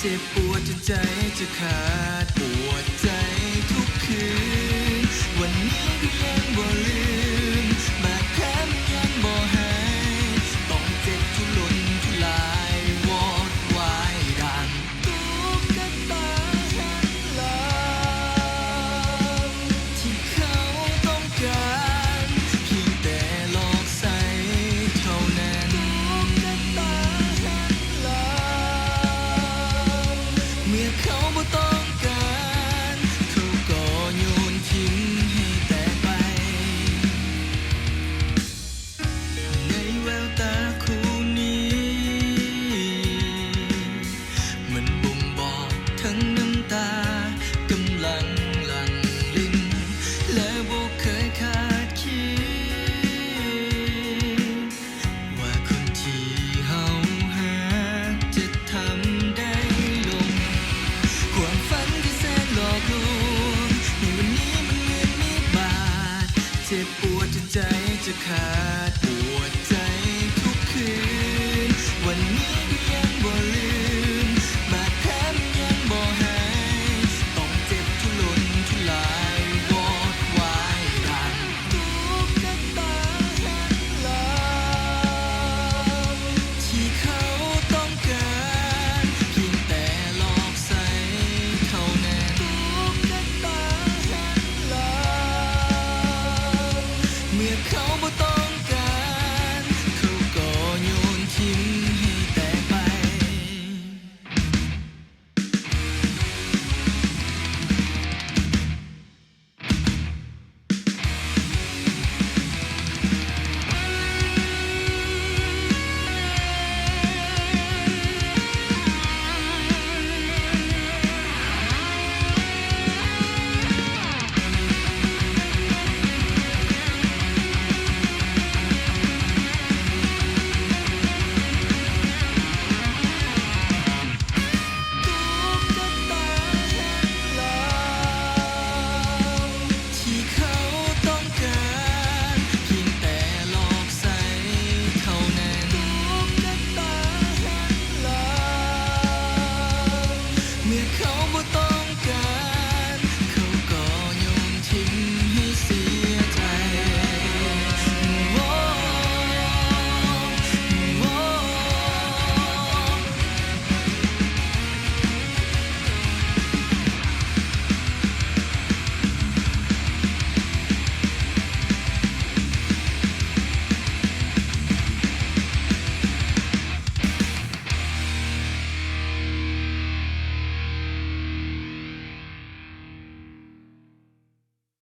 จ็บปวดจนใจจะขาดปวดใจทุกคืนวันนี้ก็ยังบ่ลืมบาดแผลมันยังบ่หายต้องเจ็บทุรนทุรายวอดวายดังตุ๊กตาหันหลังที่เขาต้องการเพียงแต่หลอกใส่เท่านั้นตุ๊กตาหันหลังเมื่อเขาบ่ต้องการเขาก็โยนทิ้งให้แตกไปในแววตาคู่นี้มันบ่งบอกทั้งน้ำตากำลังหลั่งลิ้นและบ่เคยคาดคิดว่าคนที่เฮาหาจะทำได้ลงความฝันที่แสนหลอกลวงในวันนี้มันเหมือนมีดบาดเจ็บปวดจนใจจะขาด